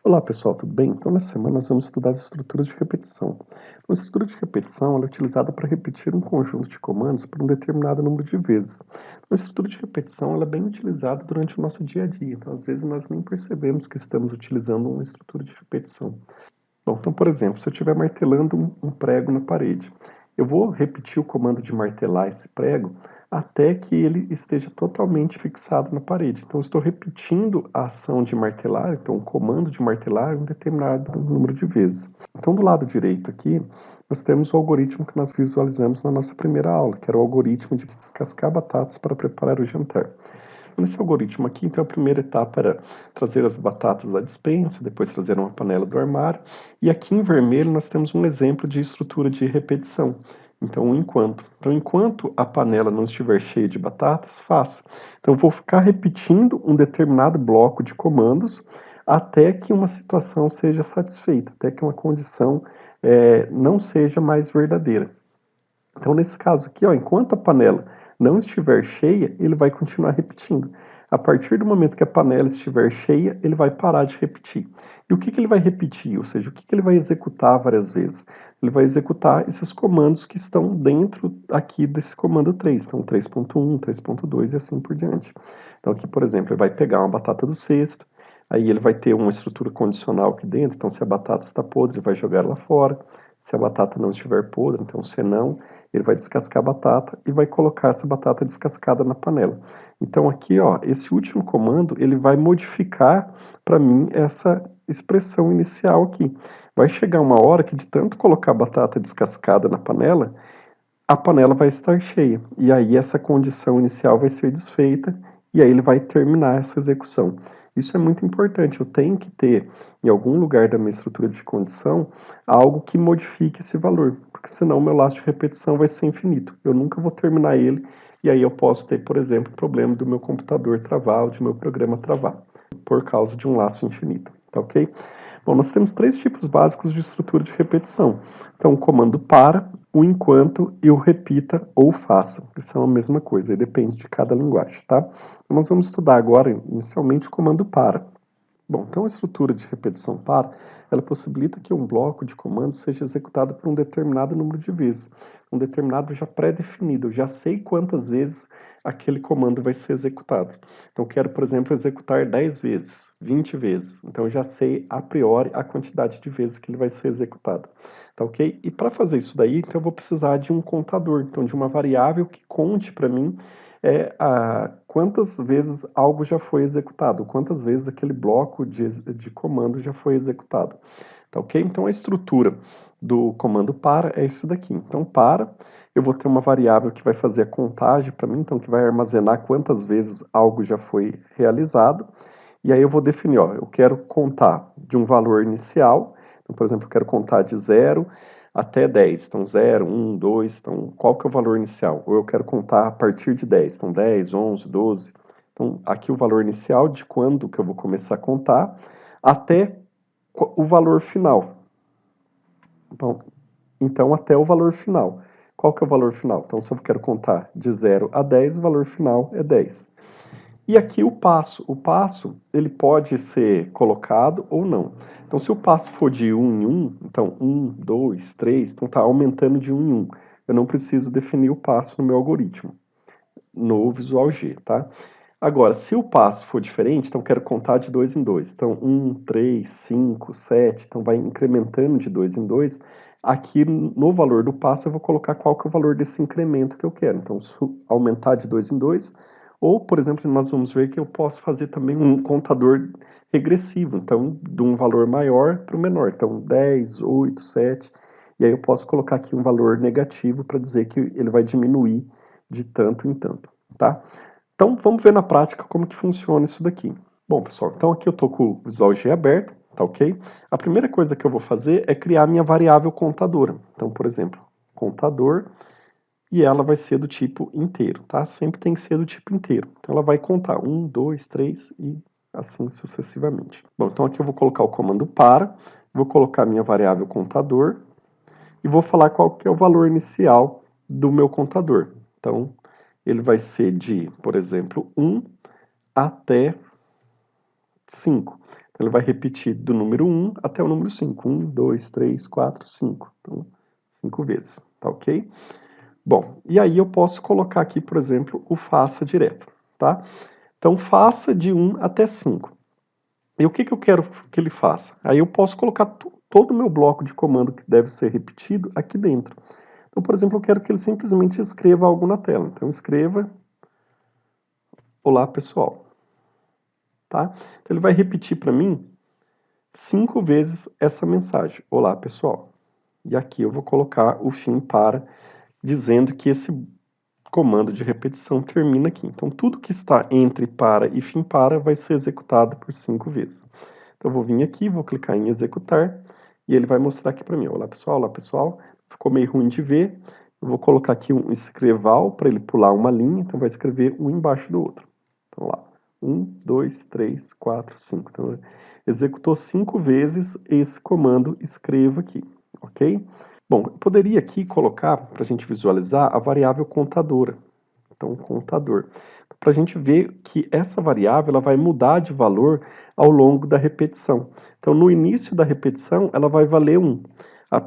Olá pessoal, tudo bem? Então nessa semana nós vamos estudar as estruturas de repetição. Uma estrutura de repetição ela é utilizada para repetir um conjunto de comandos por um determinado número de vezes. Uma estrutura de repetição ela é bem utilizada durante o nosso dia a dia, então às vezes nós nem percebemos que estamos utilizando uma estrutura de repetição. Bom, então por exemplo, se eu estiver martelando um prego na parede, eu vou repetir o comando de martelar esse prego até que ele esteja totalmente fixado na parede. Então, eu estou repetindo a ação de martelar, então o comando de martelar um determinado número de vezes. Então, do lado direito aqui, nós temos o algoritmo que nós visualizamos na nossa primeira aula, que era o algoritmo de descascar batatas para preparar o jantar. Nesse algoritmo aqui, então, a primeira etapa era trazer as batatas da despensa, depois trazer uma panela do armário, e aqui em vermelho nós temos um exemplo de estrutura de repetição. Então, o enquanto. Então, enquanto a panela não estiver cheia de batatas, faça. Então, eu vou ficar repetindo um determinado bloco de comandos até que uma situação seja satisfeita, até que uma condição não seja mais verdadeira. Então, nesse caso aqui, ó, enquanto a panela não estiver cheia, ele vai continuar repetindo. A partir do momento que a panela estiver cheia, ele vai parar de repetir. E o que ele vai repetir? Ou seja, o que ele vai executar várias vezes? Ele vai executar esses comandos que estão dentro aqui desse comando 3. Então, 3.1, 3.2 e assim por diante. Então, aqui, por exemplo, ele vai pegar uma batata do cesto, aí ele vai ter uma estrutura condicional aqui dentro. Então, se a batata está podre, ele vai jogar ela fora. Se a batata não estiver podre, então se não, ele vai descascar a batata e vai colocar essa batata descascada na panela. Então aqui, ó, esse último comando, ele vai modificar para mim essa expressão inicial aqui. Vai chegar uma hora que de tanto colocar a batata descascada na panela, a panela vai estar cheia. E aí essa condição inicial vai ser desfeita e aí ele vai terminar essa execução. Isso é muito importante. Eu tenho que ter, em algum lugar da minha estrutura de condição, algo que modifique esse valor, porque senão o meu laço de repetição vai ser infinito. Eu nunca vou terminar ele e aí eu posso ter, por exemplo, o problema do meu computador travar ou do meu programa travar, por causa de um laço infinito. Tá ok? Bom, nós temos três tipos básicos de estrutura de repetição. Então, o comando para, o enquanto e o repita ou faça, que são a mesma coisa, e depende de cada linguagem, tá? Então, nós vamos estudar agora, inicialmente, o comando para. Bom, então a estrutura de repetição para, ela possibilita que um bloco de comando seja executado por um determinado número de vezes, um determinado já pré-definido, eu já sei quantas vezes aquele comando vai ser executado. Então, eu quero, por exemplo, executar 10 vezes, 20 vezes, então eu já sei a priori a quantidade de vezes que ele vai ser executado, tá ok? E para fazer isso daí, então eu vou precisar de um contador, então de uma variável que conte para mim quantas vezes algo já foi executado, quantas vezes aquele bloco de comando já foi executado. Tá ok? Então a estrutura do comando para é esse daqui. Então para, eu vou ter uma variável que vai fazer a contagem para mim, então que vai armazenar quantas vezes algo já foi realizado. E aí eu vou definir, ó, eu quero contar de um valor inicial, então, por exemplo, eu quero contar de 0 até 10. Então, 0, 1, 2, então, qual que é o valor inicial? Ou eu quero contar a partir de 10, então 10, 11, 12. Então, aqui o valor inicial de quando que eu vou começar a contar até o valor final. Bom, então, até o valor final. Qual que é o valor final? Então, se eu quero contar de 0 a 10, o valor final é 10. E aqui o passo. O passo, ele pode ser colocado ou não. Então, se o passo for de 1 em 1, então 1, 2, 3, então está aumentando de 1 em 1. Eu não preciso definir o passo no meu algoritmo, no Visual G, tá? Agora, se o passo for diferente, então quero contar de 2 em 2. Então, 1, 3, 5, 7, então vai incrementando de 2 em 2. Aqui no valor do passo eu vou colocar qual que é o valor desse incremento que eu quero. Então, se aumentar de 2 em 2, ou, por exemplo, nós vamos ver que eu posso fazer também um contador regressivo, então, de um valor maior para o menor. Então, 10, 8, 7, e aí eu posso colocar aqui um valor negativo para dizer que ele vai diminuir de tanto em tanto, tá? Então, vamos ver na prática como que funciona isso daqui. Bom, pessoal, então aqui eu estou com o Visual G aberto, tá ok? A primeira coisa que eu vou fazer é criar a minha variável contadora. Então, por exemplo, contador, e ela vai ser do tipo inteiro, tá? Sempre tem que ser do tipo inteiro. Então, ela vai contar 1, 2, 3 e assim sucessivamente. Bom, então aqui eu vou colocar o comando para, vou colocar a minha variável contador e vou falar qual que é o valor inicial do meu contador. Então, ele vai ser de, por exemplo, 1 até 5. Então, ele vai repetir do número 1 até o número 5. 1, 2, 3, 4, 5. Então, 5 vezes, tá ok? Bom, e aí eu posso colocar aqui, por exemplo, o faça direto, tá? Então, faça de 1 até 5. E o que eu quero que ele faça? Aí eu posso colocar todo o meu bloco de comando que deve ser repetido aqui dentro. Então, por exemplo, eu quero que ele simplesmente escreva algo na tela. Então, escreva olá, pessoal. Tá? Então, ele vai repetir para mim 5 vezes essa mensagem. Olá, pessoal. E aqui eu vou colocar o fim para, dizendo que esse comando de repetição termina aqui. Então, tudo que está entre para e fim para vai ser executado por 5 vezes. Então, eu vou vir aqui, vou clicar em executar, e ele vai mostrar aqui para mim. Olá, pessoal, olá, pessoal. Ficou meio ruim de ver. Eu vou colocar aqui um escreval para ele pular uma linha, então vai escrever um embaixo do outro. Então, lá. 1, 2, 3, 4, 5. Então, executou 5 vezes esse comando escreva aqui, ok? Bom, eu poderia aqui colocar, para a gente visualizar, a variável contadora. Então, contador. Para a gente ver que essa variável ela vai mudar de valor ao longo da repetição. Então, no início da repetição, ela vai valer 1. A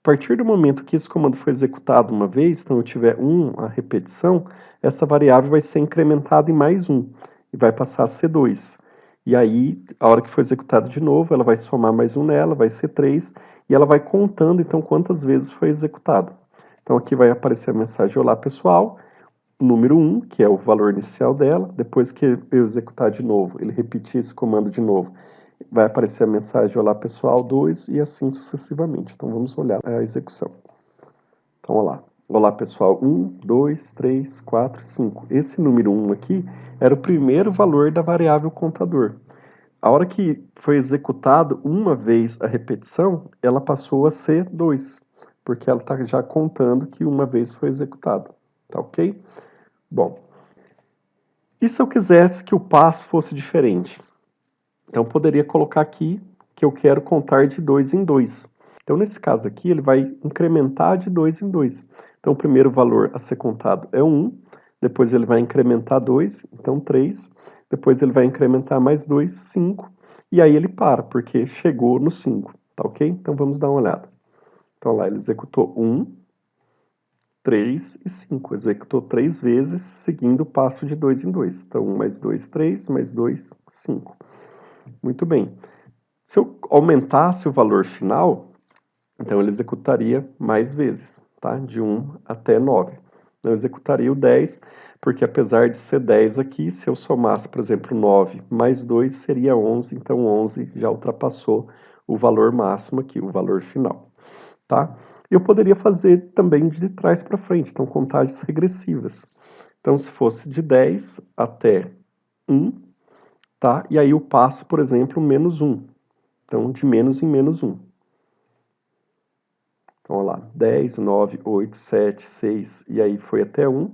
partir do momento que esse comando foi executado uma vez, então eu tiver 1 a repetição, essa variável vai ser incrementada em mais 1 e vai passar a ser 2. E aí, a hora que for executado de novo, ela vai somar mais 1 nela, vai ser 3, e ela vai contando, então, quantas vezes foi executado. Então, aqui vai aparecer a mensagem olá, pessoal, número 1, que é o valor inicial dela. Depois que eu executar de novo, ele repetir esse comando de novo, vai aparecer a mensagem olá, pessoal, 2, e assim sucessivamente. Então, vamos olhar a execução. Então, olá. Olá, pessoal, 1, 2, 3, 4, 5. Esse número 1 aqui era o primeiro valor da variável contador. A hora que foi executado uma vez a repetição, ela passou a ser 2, porque ela está já contando que uma vez foi executado. Tá ok? Bom, e se eu quisesse que o passo fosse diferente? Então, eu poderia colocar aqui que eu quero contar de 2 em 2. Então, nesse caso aqui, ele vai incrementar de 2 em 2. Então, o primeiro valor a ser contado é 1, depois ele vai incrementar 2, então 3, depois ele vai incrementar mais 2, 5, e aí ele para, porque chegou no 5, tá ok? Então, vamos dar uma olhada. Então, lá ele executou 1, 3 e 5. Executou 3 vezes, seguindo o passo de 2 em 2. Então, 1 mais 2, 3, mais 2, 5. Muito bem. Se eu aumentasse o valor final, então ele executaria mais vezes, tá? De 1 até 9. Eu executaria o 10, porque apesar de ser 10 aqui, se eu somasse, por exemplo, 9 mais 2 seria 11, então 11 já ultrapassou o valor máximo aqui, o valor final, tá? Eu poderia fazer também de trás para frente, então contagens regressivas. Então, se fosse de 10 até 1, tá? E aí eu passo, por exemplo, menos 1. Então, de menos em menos 1. Então, olha lá, 10, 9, 8, 7, 6, e aí foi até 1.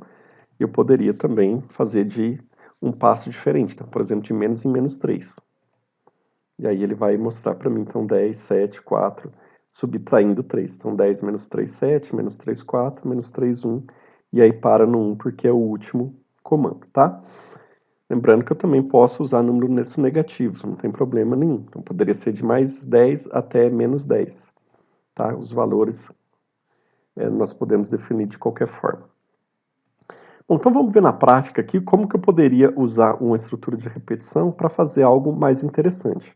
Eu poderia também fazer de um passo diferente, então, por exemplo, de menos em menos 3. E aí ele vai mostrar para mim, então, 10, 7, 4, subtraindo 3. Então, 10 menos 3, 7, menos 3, 4, menos 3, 1. E aí para no 1, porque é o último comando, tá? Lembrando que eu também posso usar números negativos, não tem problema nenhum. Então, poderia ser de mais 10 até menos 10. Tá? Os valores nós podemos definir de qualquer forma. Bom, então vamos ver na prática aqui como que eu poderia usar uma estrutura de repetição para fazer algo mais interessante.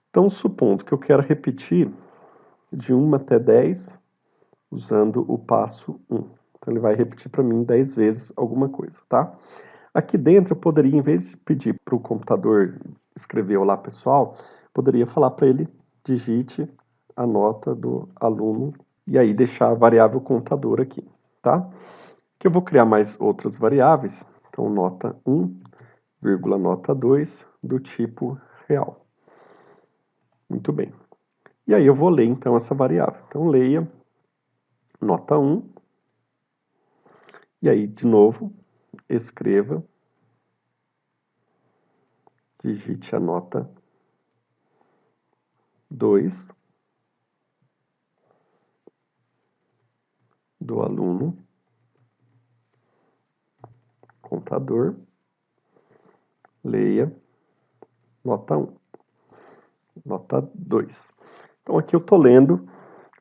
Então, supondo que eu quero repetir de 1 até 10 usando o passo 1. Então, ele vai repetir para mim 10 vezes alguma coisa, tá? Aqui dentro, eu poderia, em vez de pedir para o computador escrever olá, pessoal, poderia falar para ele digite a nota do aluno e aí deixar a variável contador aqui, tá? Que eu vou criar mais outras variáveis, então nota 1, vírgula nota 2, do tipo real. Muito bem. E aí eu vou ler então essa variável. Então leia nota 1, e aí de novo escreva, digite a nota 2 do aluno contador, leia nota 1. nota 2. Então aqui eu estou lendo,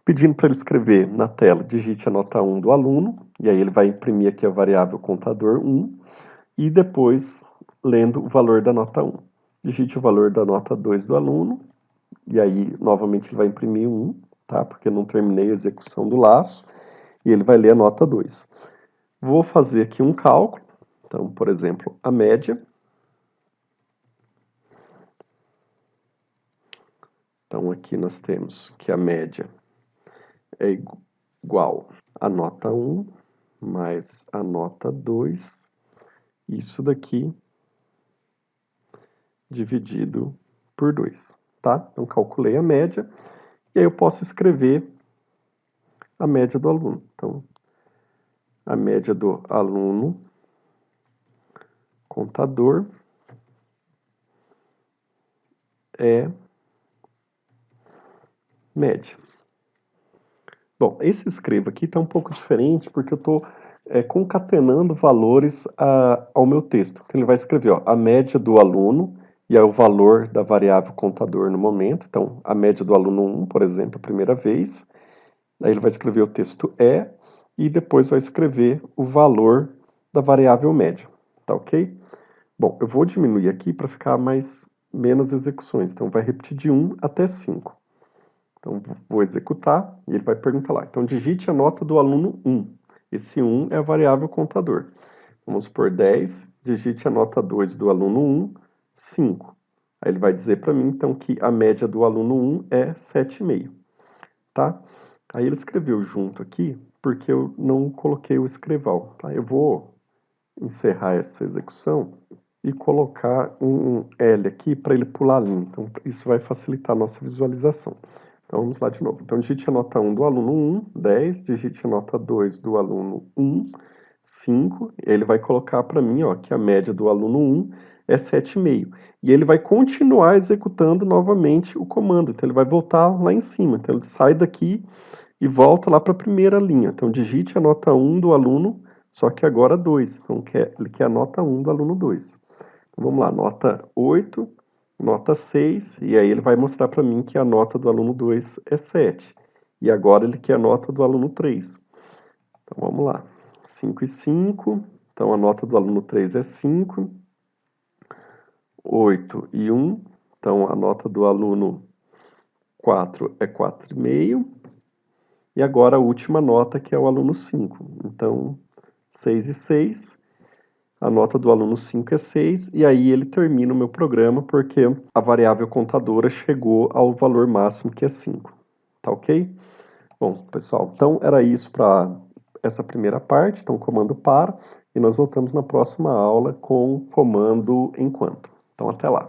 pedindo para ele escrever na tela, digite a nota 1 do aluno, e aí ele vai imprimir aqui a variável contador 1, e depois lendo o valor da nota 1. Digite o valor da nota 2 do aluno, e aí novamente ele vai imprimir 1, tá? Porque eu não terminei a execução do laço, e ele vai ler a nota 2. Vou fazer aqui um cálculo, então, por exemplo, a média. Então aqui nós temos que a média é igual a nota 1 mais a nota 2, isso daqui dividido por 2, tá? Então calculei a média, e aí eu posso escrever a média do aluno. Então, a média do aluno contador é média. Bom, esse escrevo aqui está um pouco diferente porque eu estou concatenando valores ao meu texto. Então, ele vai escrever ó, a média do aluno, e é o valor da variável contador no momento. Então, a média do aluno 1, por exemplo, a primeira vez. Aí ele vai escrever o texto e depois vai escrever o valor da variável média. Tá ok? Bom, eu vou diminuir aqui para ficar menos execuções. Então, vai repetir de 1 até 5. Então, vou executar e ele vai perguntar lá. Então, digite a nota do aluno 1. Esse 1 é a variável contador. Vamos por 10, digite a nota 2 do aluno 1, 5. Aí ele vai dizer para mim, então, que a média do aluno 1 é 7,5. Tá? Aí ele escreveu junto aqui, porque eu não coloquei o escreval. Tá? Eu vou encerrar essa execução e colocar um L aqui para ele pular a linha. Então, isso vai facilitar a nossa visualização. Então, vamos lá de novo. Então, digite a nota 1 do aluno 1, 10. Digite a nota 2 do aluno 1, 5. Ele vai colocar para mim ó, que a média do aluno 1 é 7,5. E ele vai continuar executando novamente o comando. Então, ele vai voltar lá em cima. Então, ele sai daqui e volta lá para a primeira linha. Então, digite a nota 1 do aluno, só que agora 2. Então, ele quer a nota 1 do aluno 2. Então, vamos lá, nota 8, nota 6, e aí ele vai mostrar para mim que a nota do aluno 2 é 7. E agora ele quer a nota do aluno 3. Então, vamos lá. 5 e 5, então a nota do aluno 3 é 5. 8 e 1, então a nota do aluno 4 é 4,5. E agora a última nota, que é o aluno 5. Então, 6 e 6, a nota do aluno 5 é 6, e aí ele termina o meu programa, porque a variável contadora chegou ao valor máximo, que é 5. Tá ok? Bom, pessoal, então era isso para essa primeira parte, então comando para, e nós voltamos na próxima aula com comando enquanto. Então, até lá.